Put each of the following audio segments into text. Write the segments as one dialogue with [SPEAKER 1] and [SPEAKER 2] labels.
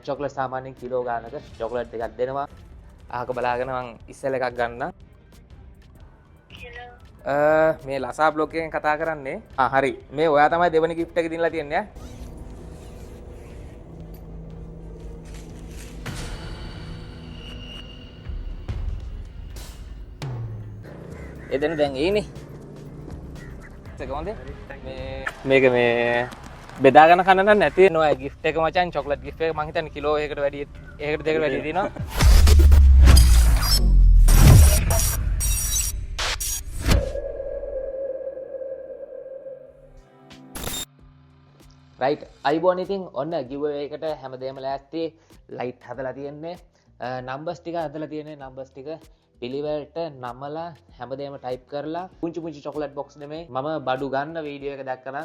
[SPEAKER 1] Chocolate සාමාන්‍යයෙන් kilo ගානක chocolate එකක් දෙනවා. අහක බලාගෙන මං ඉස්සෙල් එකක් ගන්නම්. මේ ලසා බ්ලොග් එකෙන් කතා කරන්නේ. හරි. මේ ඔයා තමයි දෙවෙනි gift එක දීලා තියන්නේ. එදෙන දැන් එයිනේ. කොහොමද? මේක මේ බෙදාගෙන කන්න නම් නැති වෙනවා. gift එක මචං චොක්ලට් gift එක මං හිතන්නේ කිලෝ එකකට වැඩි එකකට දෙකට වැඩි දිනවා. රයිට් අයිබෝන් ඉතින් ඔන්න giveaway එකට හැමදේම ලෑස්ති. ලයිට් හදලා තියෙන්නේ. නම්බර්ස් ටික හදලා තියෙන්නේ. නම්බර්ස් ටික පිළිවෙලට නමලා හැමදේම ටයිප් කරලා පුංචි පුංචි චොක්ලට් බොක්ස් නෙමෙයි මම බඩු ගන්න වීඩියෝ එක දැක්කනම්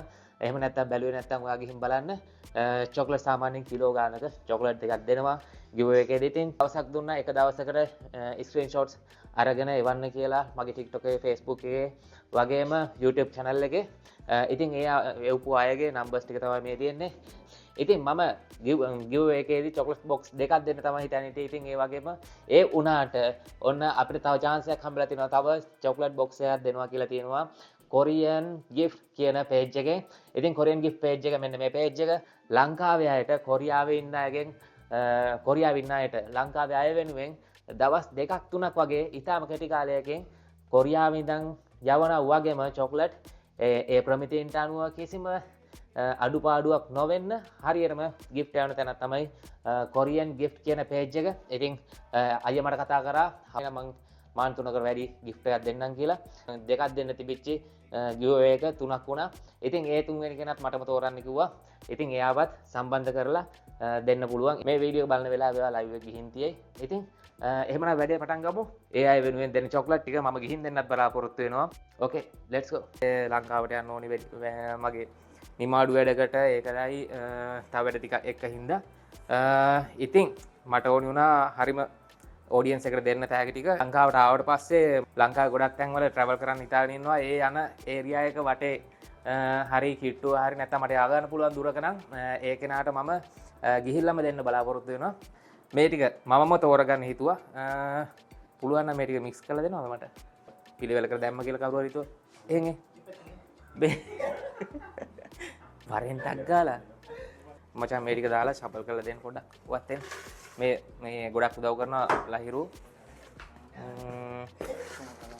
[SPEAKER 1] එහෙම නැත්නම් බැලුවේ නැත්නම් ඔයා ගිහින් බලන්න චොක්ලට් සාමාන්‍යයෙන් කිලෝ ගානක චොක්ලට් එකක් දෙනවා giveaway එකේදී. ඉතින් දවසක් දුන්නා එක දවසකට ස්ක්‍රීන්ෂොට්ස් අරගෙන එවන්න කියලා මගේ TikTok එකේ Facebook එකේ වගේම YouTube channel එකේ. ඉතින් ඒ එවපු අයගේ නම්බර්ස් ටික තමයි මේ තියෙන්නේ. ඉතින් මම giveaway එකේදී chocolate box දෙකක් දෙන්න තමයි හිතන්නේ. ඉතින් ඒ වගේම ඒ උනාට ඔන්න අපිට තව chance එකක් හම්බෙලා තිනවා. තව chocolate box එකක් දෙනවා කියලා තියෙනවා Korean gift කියන page එකෙන්. ඉතින් Korean gift page එක මෙන්න මේ page එක ලංකාවේ අයට කොරියාවේ ඉන්න අයගෙන් කොරියාවේ ඉන්න අයට ලංකාවේ අය වෙනුවෙන් දවස් දෙකක් තුනක් වගේ ඉතාම කෙටි කාලයකින් කොරියාවේ ඉඳන් යවන වගේම chocolate ඒ ප්‍රමිතීන්ට අනුව කිසිම අඩුපාඩුවක් නොවෙන්න හරියටම gift යවන තැන තමයි Korean gift කියන page එක. ඉතින් අයියා මට කතා කරා මම මාන් 3කට වැඩි gift එකක් දෙන්නම් කියලා. දෙකක් දෙන්න තිබිච්ච giveaway එක 3ක් වුණා. ඉතින් ඒ තුන්වෙනි කෙනත් මටම තෝරන්න කිව්වා. ඉතින් එයාවත් සම්බන්ධ කරලා දෙන්න පුළුවන්. මේ වීඩියෝ බලන වෙලාව ඒවා live එක ගිහින් තියෙයි. ඉතින් එහෙමනම් වැඩේ පටන් ගමු. ඒ අය වෙනුවෙන් දෙන චොක්ලට් ටික මම ගිහින් දෙන්නත් බලාපොරොත්තු වෙනවා. ඕකේ let's go. ලංකාවට යන්න ඕනි මගේ නිමාඩු වැඩකට ඒකයි තව වැඩ ටිකක් එක්ක හින්දා. ඉතින් මට ඕනි වුණා හරිම ඔඩියන්ස් එකට දෙන්න තෑගි ටික. ලංකාවට ආවට පස්සේ ලංකාවේ ගොඩක් තැන්වල ට්‍රැවල් කරන්න හිතාගෙන ඉන්නවා. ඒ යන ඒරියා එක වටේ හරි කිට්ටුව හරි නැත්නම් මට යා ගන්න පුළුවන් දුරක නම් ඒ කෙනාට මම ගිහිල්ලාම දෙන්න බලාපොරොත්තු වෙනවා. මේ ටික මමම තෝරගන්න හිතුවා. පුළුවන් නම් මේ ටික මික්ස් කරලා දෙනවද මට? පිළිවෙලකට දැම්ම කියලා කවුරු හරි හිතුවා. එහෙන් වරෙන් ටක් ගාලා මචං මේ ටික දාලා ශපල් කරලා දෙන්න පොඩ්ඩක්. වත් එන්න. මේ ගොඩක් උදව් කරනවා ලහිරු.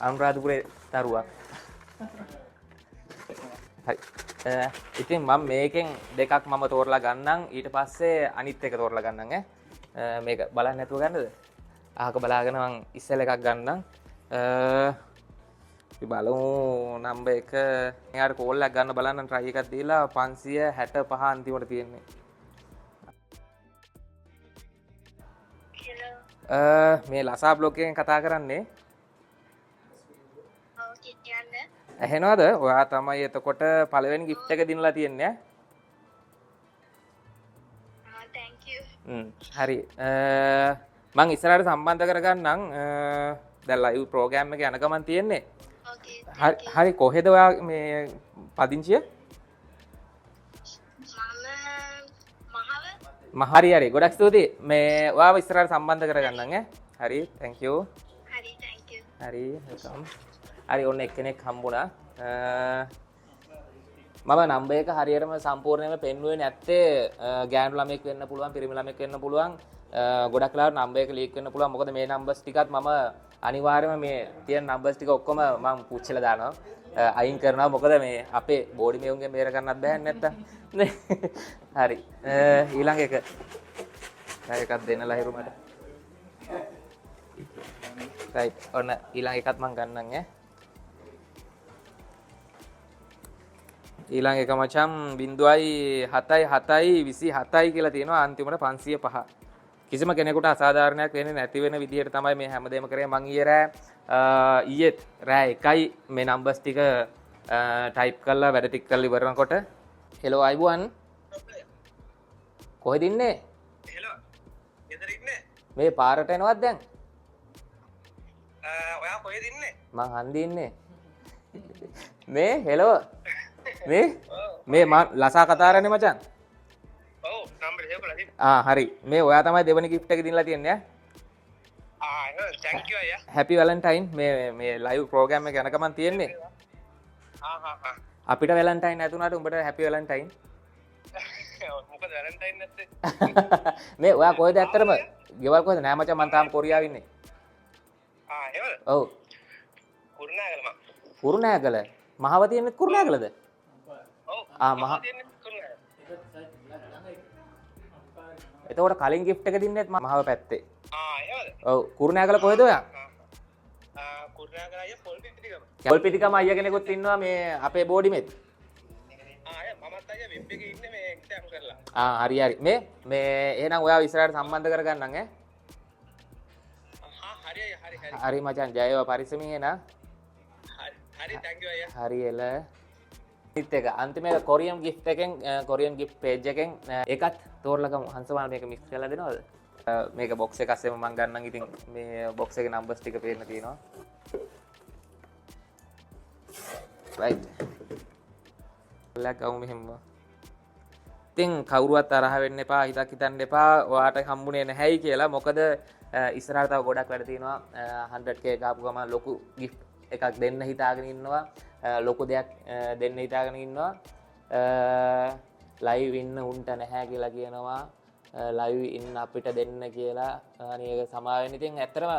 [SPEAKER 1] අනුරාධපුරේ තරුවක්. හරි. ඉතින් මම මේකෙන් දෙකක් මම තෝරලා ගන්නම්. ඊට පස්සේ අනිත් එක තෝරලා ගන්නම් මේක බලන්න නැතුව ගන්නද? අහක බලාගෙන මං ඉස්සෙල් එකක් ගන්නම්. අපි බලමු නම්බර් 1. එයාට කෝල් එකක් ගන්න බලන්න try එකක් දීලා 565 අන්තිමට තියෙන්නේ. මේ ලසා බ්ලොග් එකෙන් කතා කරන්නේ. ඔව් කියන්නේ. ඇහෙනවද? ඔයා තමයි එතකොට පළවෙනි gift එක දිනලා තියන්නේ. හරි. මං ඉස්සරහට සම්බන්ධ කරගන්නම්. දැන් live program එක යන ගමන් තියෙන්නේ. හරි කොහෙද ඔයා මේ පදිංචිය? හරි හරි ගොඩක් ස්තුතියි. මේ ඔයාව ඉස්සරහට සම්බන්ධ කරගන්නම් හරි thank you. හරි thank you. හරි welcome. හරි ඔන්න එක්කෙනෙක් හම්බුණා. මම නම්බර් එක හරියටම සම්පූර්ණයෙන්ම පෙන්වුවේ නැත්තේ ගෑනු ළමෙක් වෙන්න පුළුවන් පිරිමි ළමෙක් වෙන්න පුළුවන්. ගොඩක් වෙලාවට නම්බර් එක ලීක් වෙන්න පුළුවන්. මොකද මේ නම්බර්ස් ටිකත් මම අනිවාර්යයෙන්ම මේ තියෙන නම්බර්ස් ටික ඔක්කොම මම පුච්චලා දානවා. අයින් කරනවා. මොකද මේ අපේ බෝඩි මේවුන්ගෙන් බේර ගන්නත් බෑ නැත්තම්. හරි. ඊළඟ එක. එකක් දෙන්න ලහිරු මට. right. ඔන්න ඊළඟ එකත් මම ගන්නම් ඊළඟ එක මචං 0.7727 කියලා තියෙනවා අන්තිමට 505. කිසිම කෙනෙකුට අසාධාරණයක් වෙන්නේ නැති වෙන විදිහට තමයි මේ හැමදේම කරේ. මං ඊයේ රෑ 1යි මේ නම්බර්ස් ටික ටයිප් කරලා වැඩ ටික කරලා ඉවරනකොට හෙලෝ අයිබුවන් කොහෙද ඉන්නේ? හෙලෝ ගෙදර ඉන්නේ. මේ පාරට එනවද දැන්? ඔයා කොහෙද ඉන්නේ? මං හන්දි ඉන්නේ. මේ හෙලෝ මේ මම ලසා කතා කරන්නේ මචං. ඔව් නම්බර් සේව් කරලා තියෙනවා. හරි මේ ඔයා තමයි දෙවනි gift එක දීලා තියන්නේ
[SPEAKER 2] thank you අයියා.
[SPEAKER 1] happy valentine මේ live program එක යනකම් තියෙන්නේ අපිට valentine නැතුණාට උඹට happy valentine
[SPEAKER 2] මොකද වැලන්ටයින් නැත්තේ?
[SPEAKER 1] මේ ඔයා කොහෙද ඇත්තටම ගෙවල් කොහෙද නෑ මචං මං තාම කොරියාවේ ඉන්නේ
[SPEAKER 2] එහෙමද?
[SPEAKER 1] ඔව්
[SPEAKER 2] කුරුණෑගල මම.
[SPEAKER 1] කුරුණෑගල මහව තියෙන්නේ කුරුණෑගලද
[SPEAKER 2] ඔව්.
[SPEAKER 1] මහ
[SPEAKER 2] තියෙන්නේ කුරුණෑගල.
[SPEAKER 1] එතකොට කලින් gift එක දින්නෙත් මහව පැත්තේ
[SPEAKER 2] එහෙමද?
[SPEAKER 1] ඔව් කුරුණෑගල කොහෙද ඔයා
[SPEAKER 2] කුරුණෑගල අයියා පොල්පිටිකම.
[SPEAKER 1] පොල්පිටිකම අයියා කෙනෙකුත් ඉන්නවා මේ අපේ බෝඩිමෙත්
[SPEAKER 2] මමත් අයියා වෙබ් එකේ ඉන්නේ මේ එක්සෑම් කරලා.
[SPEAKER 1] හරි හරි මේ එහෙනම් ඔයාව ඉස්සරහට සම්බන්ධ කරගන්නම් ඈ
[SPEAKER 2] හරි අයියා හරි.
[SPEAKER 1] හරි මචං ජය වේවා පරිස්සමින් එන
[SPEAKER 2] හරි thank you අයියා.
[SPEAKER 1] හරි එල අනිත් එක අන්තිමේ කොරියන් gift එකෙන් කොරියන් gift page එකෙන් ඒකත් තෝරලගමු හංසමාන මේක මික්ස් කරලා දෙනවද මේක box එක අස්සෙම මම ගන්නම් ඉතින් මේ box එකේ numbers ටික පේන්න තියෙනවා right ලග්ගමු මෙහෙම ඉතින් කවුරුවත් තරහ වෙන්න එපා හිතක් හිතන්න එපා ඔයාට හම්බුනේ නැහැයි කියලා මොකද ඉස්සරහට තව ගොඩක් වැඩ තියෙනවා 100k ගාපු ගමන් ලොකු gift එකක් දෙන්න හිතාගෙන ඉන්නවා ලොකු දෙයක් දෙන්න හිතාගෙන ඉන්නවා ලයිව් ඉන්න උන්ට නැහැ කියලා කියනවා ලයිව් ඉන්න අපිට දෙන්න කියලා අනේක සමාවෙන්න ඉතින් ඇත්තටම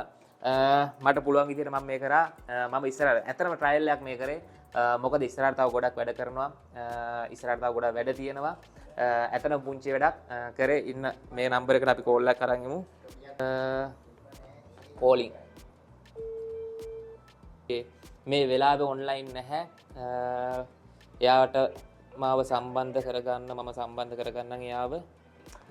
[SPEAKER 1] මට පුළුවන් විදිහට මම මේ කරා මම ඉස්සරහට ඇත්තටම ට්‍රයල් එකක් මේ කරේ මොකද ඉස්සරහට තව ගොඩක් වැඩ කරනවා ඉස්සරහට තව ගොඩක් වැඩ තියෙනවා ඇත්තටම පුංචි වැඩක් කරේ ඉන්න මේ නම්බර් එකට අපි කෝල් එකක් අරන් ඉමු කෝලින් මේ වෙලාවේ ඔන්ලයින් නැහැ එයාට මාව සම්බන්ධ කරගන්න මම සම්බන්ධ කරගන්නම් එයාව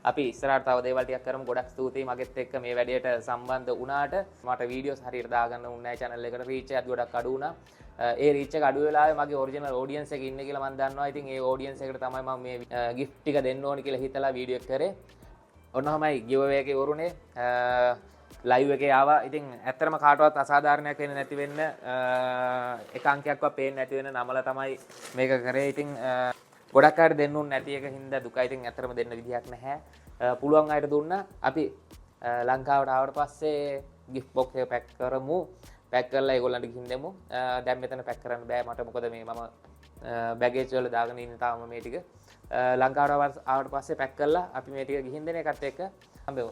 [SPEAKER 1] අපි ඉස්සරහට තව දේවල් ටිකක් කරමු ගොඩක් ස්තුතියි මගෙත් එක්ක මේ වැඩේට සම්බන්ධ වුණාට මට වීඩියෝස් හරියට දාගන්න උන්නේ නැහැ channel එකට reach එකත් ගොඩක් අඩු වුණා ඒ reach එක අඩු වෙලාවේ මගේ original audience එක ඉන්නේ කියලා මම දන්නවා ඉතින් ඒ audience එකට තමයි මම මේ gift ටික දෙන්න ඕනි කියලා හිතලා වීඩියෝ එක කරේ ඔන්නෝමයි giveaway එකේ වරුනේ ලයිව් එකේ ආවා ඉතින් ඇත්තටම කාටවත් අසාධාරණයක් වෙන්නේ නැති වෙන්න එක අංකයක්වත් පේන්නේ නැති වෙන නමල තමයි මේක කරේ ඉතින් ගොඩක් අයට දෙන්න උන් නැති එක හින්දා දුකයි ඉතින් ඇත්තටම දෙන්න විදිහක් නැහැ පුළුවන් අයට දුන්නා අපි ලංකාවට ආවට පස්සේ gift box එක පැක් කරමු පැක් කරලා ඒගොල්ලන්ට ගිහින් දෙමු දැන් මෙතන පැක් කරන්න බෑ මට මොකද මේ මම බැගේජ් වල දාගෙන ඉන්න තාම මේ ටික ලංකාවට ආවට පස්සේ පැක් කරලා අපි මේ ටික ගිහින් දෙන එකත් එක්ක හම්බෙමු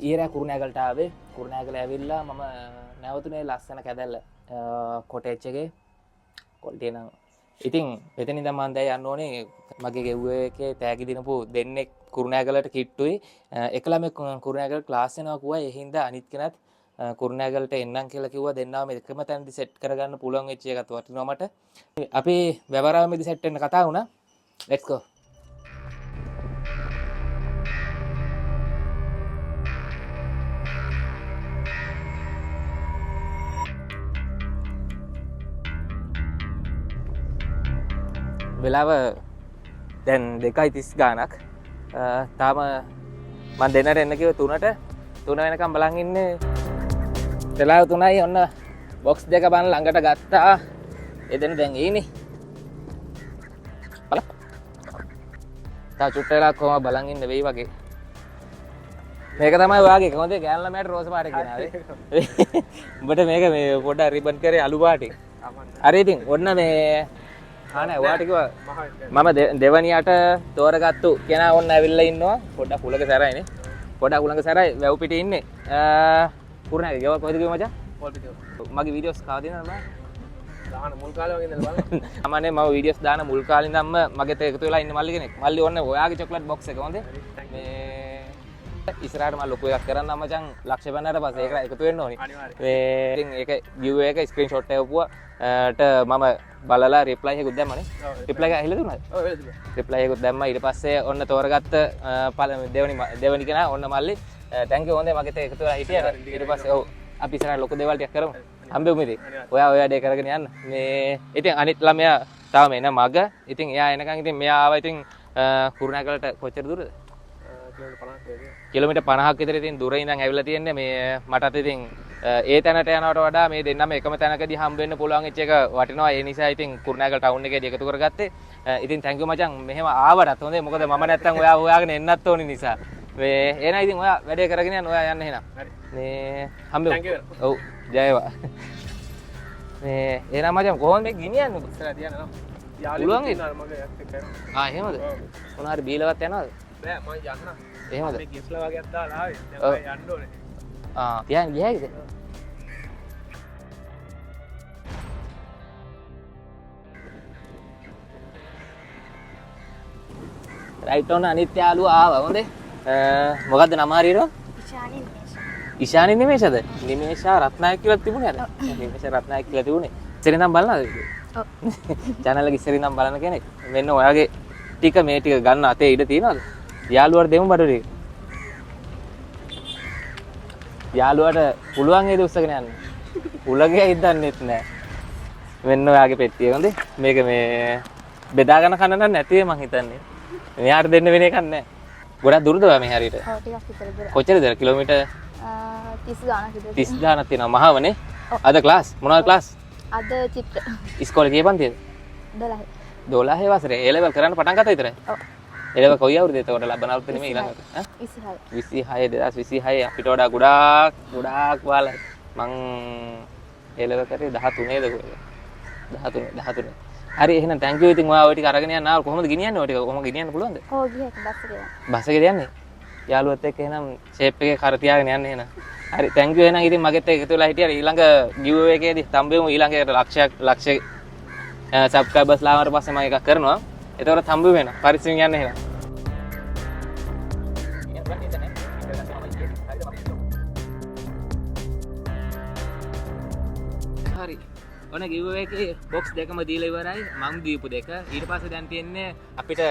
[SPEAKER 1] ඊරෑ කුරුණෑගලට ආවේ කුරුණෑගල ඇවිල්ලා මම නැවතුනේ ලස්සන කැදැල්ල කොටේච් එකේ කොල්ටිය නම් ඉතින් එතනින් තමයි මම දැන් යන්න ඕනේ මගේ ගෙව්වේ එකේ තෑගි දිනපු දෙන්නෙක් කුරුණෑගලට කිට්ටුයි එකලා මේ කුරුණෑගල ක්ලාස් යනවා කිව්වා ඒ හින්දා අනිත් කෙනත් කුරුණෑගලට එන්නම් කියලා කිව්වා දෙන්නාම එකම තැනදී සෙට් කරගන්න පුළුවන් වෙච්ච එකත් වටිනවා මට අපි වැවරාමේදී සෙට් වෙන්න කතා වුණා let's go වෙලාව දැන් 2:30 ගානක් තාම මම දෙන්නට එන්න කිව්ව 3 වෙනකම් බලන් ඉන්නේ වෙලාව 3යි ඔන්න බොක්ස් දෙක බන් ළඟට ගත්තා එදෙන දැන් ඊනේ බලන්න තා චුට්ට වෙලා කොහම බලන් ඉන්න වෙයි වගේ මේක තමයි ඔයාගේ කොහොමද ගෑනු ළමයාට රෝස පාට කියනාවේ. උඹට මේක මේ පොඩ්ඩක් රිබන් කරේ අලු පාටේ. හරි ඉතින් ඔන්න මේ ආනේ ඔයාට කිව්වා මම දෙවනියට තෝරගත්තු කෙනා ඔන්න ඇවිල්ලා ඉන්නවා. පොඩ්ඩක් උලක සැරයිනේ. පොඩ්ඩක් උලක සැරයි වැව් පිටේ ඉන්නේ. කුරුණාගේ ගෙවල් කොහෙද කිව්ව මචං? පොල් පිටිය. මගේ වීඩියෝස් කවද දෙනවද මම? දාන මුල් කාලේ වගේ ඉඳලා බලන්න. අමනේ මම වීඩියෝස් දාන මුල් කාලේ ඉඳන්ම මගෙත් එකතු වෙලා ඉන්න මල්ලි කෙනෙක්. මල්ලි ඔන්න ඔයාගේ චොක්ලට් බොක්ස් එක හොඳේ. මේ ඉස්සරහට මම ලොකු එකක් කරන්න මචං ලක්ෂ පෙන්නට පස්සේ ඒක එකතු වෙන්න ඕනි. මේ ඉතින් ඒක view එක ස්ක්‍රීන්ෂොට් එකපුවාට මම බලලා රිප්ලයි එකකුත් දැම්මනේ. රිප්ලයි එක ඇහිලා දුන්නාද? ඔව් ඇහිලා දුන්නා. රිප්ලයි එකකුත් දැම්මා. ඊට පස්සේ ඔන්න තෝරගත්ත දෙවනි කෙනා ඔන්න මල්ලි thank you හොඳේ මගෙත් එකතු වෙලා හිටියා. ඊට පස්සේ ඔව් අපි ඉස්සරහට ලොකු දේවල් ටිකක් කරමු. හම්බෙමු ඉතින්. ඔයා ඔය වැඩේ කරගෙන යන්න. මේ ඉතින් අනිත් ළමයා තාම එන මග. ඉතින් එයා එනකන් ඉතින් මෙයා ආවා ඉතින් කුරුණෑගලට කොච්චර දුරද? කිලෝමීටර් 50ක් විතර ඉතින් දුර ඉඳන් ඇවිල්ලා තියෙන්නේ. මේ මටත් ඉතින් ඒ තැනට යනවට වඩා මේ දෙන්නම එකම තැනකදී හම්බ වෙන්න පුළුවන් වෙච්ච එක වටිනවා. ඒ නිසා ඉතින් කුරුණෑගල ටවුන් එකේදී එකතු කරගත්තේ. ඉතින් thank you මචං මෙහෙම ආවටත් හොඳේ. මොකද මම නැත්තම් ඔයා හොයාගෙන එන්නත් ඕනි නිසා. මේ එහෙනම් ඉතින් ඔයා වැඩේ කරගෙන යන්න. ඔයා යන්න එහෙනම්. මේ හම්බෙමු. thank you. ඔව් ජයවා. මේ එහෙනම් මචං කොහොමද මේ ගිනියන්නේ? ඉස්සරහ තියන්න නෝ. යාළුවෝ ඉන්නවා මගේ ඇත් එක්ක. එහෙමද? මොනවාරි බීලවත් යනවද? බෑ මම යන්න. එහෙමද? මේ ගිෆ්ට්ලා වගේ අත්දාලා ආවේ. දැන් මම යන්න ඕනේ. තියන් ගියයිද? රයිට් ඔන්න අනිත් යාළුවා ආවා හොඳේ. මොකද්ද නම හරියට? ඉෂානි නිමේෂ. ඉෂානි නිමේෂද? නිමේෂා රත්නායක කියලා තිබුණේ අර. නිමේෂ රත්නායක කියලා තිබුණේ. ඉස්සරින් නම් බලනවද? ඔව්. channel එක ඉස්සරින් නම් බලන කෙනෙක්. මෙන්න ඔයාගේ ටික මේ ටික ගන්න අතේ ඉඩ තියනවද? යාළුවාට දෙමු බඩු ටික. යාළුවාට පුළුවන් ඒද උස්සගෙන යන්න. උලගේ හිටන්නෙත් නෑ. මෙන්න ඔයාගේ පෙට්ටිය හොඳේ. මේක මේ බෙදාගෙන කන්න නම් නැතිවේ මං හිතන්නේ. මෙයාට දෙන්න වෙන එකක් නෑ. ගොඩක් දුරද ඔයා මේ හරියට? ඔව් ටිකක් විතර දුර. කොච්චරද? කිලෝමීටර් 30 ගානක් විතර. 30 ගානක් තියෙනවා මහවනේ. අද ක්ලාස් මොනවද ක්ලාස්? අද චිත්‍ර. ඉස්කෝලේ කී පන්තියද? 12. 12 වසරේ A level කරන්න පටන් ගත්තා විතරයි. ඔව්. A level කොයි අවුරුද්දේ එතකොට ලබන අවුරුද්ද නෙමෙයි ඊළඟට. 26. 2026 අපිට වඩා ගොඩාක් වාලා. මං A level කරේ 13ද කොහෙද? 13. හරි එහෙනම් thank you ඉතින් ඔයා ඔය ටික අරගෙන යන්න ආව කොහොමද ගෙනියන්නේ ඔය ටික කොහොමද ගෙනියන්න පුළුවන්ද? ඔව් ගියා බස් එකේ. බස් එකේ යන්නේ? යාළුවත් එක්ක එහෙනම් ෂේප් එකේ කර තියාගෙන යන්න එහෙනම්. හරි thank you එහෙනම් ඉතින් මගෙත් එකතු වෙලා හිටියා ඊළඟ giveaway එකේදී තම්බෙමු ඊළඟට ලක්ෂ subscribers ලාවට පස්සේ මම එකක් කරනවා. එතකොට තම්බු වෙනවා. පරිස්සමින් යන්න එහෙනම්. හරි. ඔන්න giveaway එකේ box දෙකම දීලා ඉවරයි. මම දීපු දෙක. ඊට පස්සේ දැන් තියෙන්නේ අපිට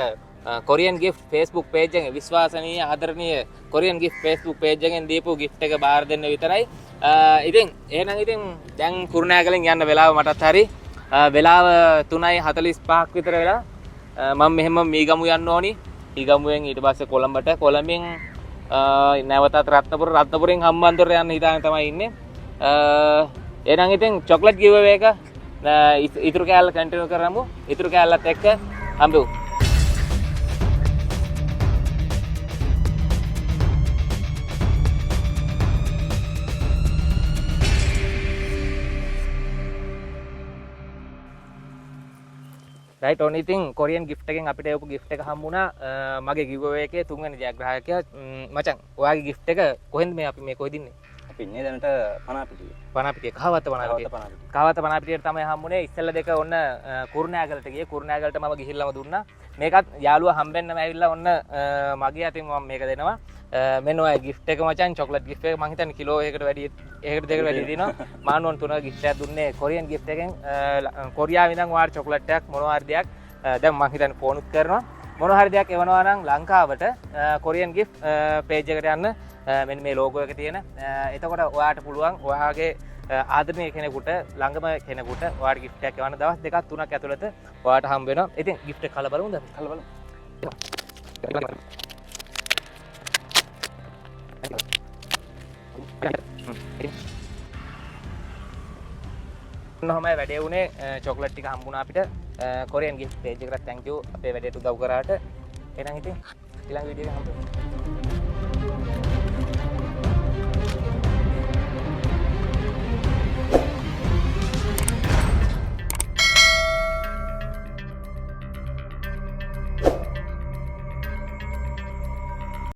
[SPEAKER 1] Korean gift Facebook page එකෙන් විශ්වාසනීය ආදරණීය Korean gift Facebook page එකෙන් දීපු gift එක බාර දෙන්න විතරයි. ඉතින් එහෙනම් ඉතින් දැන් කුරුණෑගලෙන් යන්න වෙලාව මටත් හරි. වෙලාව 3:45ක් විතර වෙලා මම මෙහෙම මීගමු යන්න ඕනි. මීගමුවෙන් ඊට පස්සේ කොළඹට කොළඹෙන් නැවතත් රත්නපුරෙන් හම්බන්තොට යන්න හිතාගෙන තමයි ඉන්නේ. එහෙනම් ඉතින් චොක්ලට් giveaway එක ඉතුරු කෑල්ල කන්ටිනියු කරමු. ඉතුරු කෑල්ලත් එක්ක හම්බෙමු. රයිට් ඔන්න ඉතින් කොරියන් gift එකෙන් අපිට එවපු gift එක හම්බුණා. මගේ giveaway එකේ තුන්වෙනි ජයග්‍රාහකයා මචං ඔයාගේ gift එක කොහෙන්ද මේ අපි මේ කොහෙද ඉන්නේ? අපි ඉන්නේ දැනට පනාපිටිය කහවත්ත පනාපිටියට තමයි හම්බුනේ. ඉස්සෙල්ලා දෙක ඔන්න කුරුණෑගලට ගියේ. කුරුණෑගලට මම ගිහිල්ලාම දුන්නා. මේකත් යාළුවා හම්බෙන්නම ඇවිල්ලා ඔන්න මගේ අතින් මම මේක දෙනවා. මෙන්න ඔය gift එක මචං චොක්ලට් gift එක මං හිතන්නේ කිලෝ එකකට වැඩි එකකට දෙකකට වැඩි දිනවා. මාන ඕන තුනක gift එකක් දුන්නේ කොරියන් gift එකෙන්. කොරියාවේ ඉඳන් ඔයාලට චොක්ලට් එකක් මොනවා හරි දෙයක් දැන් මං හිතන්නේ ෆෝන් උත් කරනවා. මොනවා හරි දෙයක් එවනවා නම් ලංකාවට කොරියන් gift page එකට යන්න මෙන්න මේ ලෝගෝ එක තියෙන. එතකොට ඔයාට පුළුවන් ඔයාගේ ආදරණීය කෙනෙකුට ළඟම කෙනෙකුට ඔයාට gift එකක් එවන්න දවස් දෙකක් තුනක් ඇතුළත ඔයාට හම්බ වෙනවා. ඉතින් gift එක කල බලමුද? කල බලමු. නොහමයි වැඩේ වුණේ චොක්ලට් ටික හම්බුණා අපිට කොරියන් gift page එකට thank you අපේ වැඩේට උදව් කරාට. එහෙනම් ඉතින් ඊළඟ වීඩියෝ එකේ හම්බෙමු.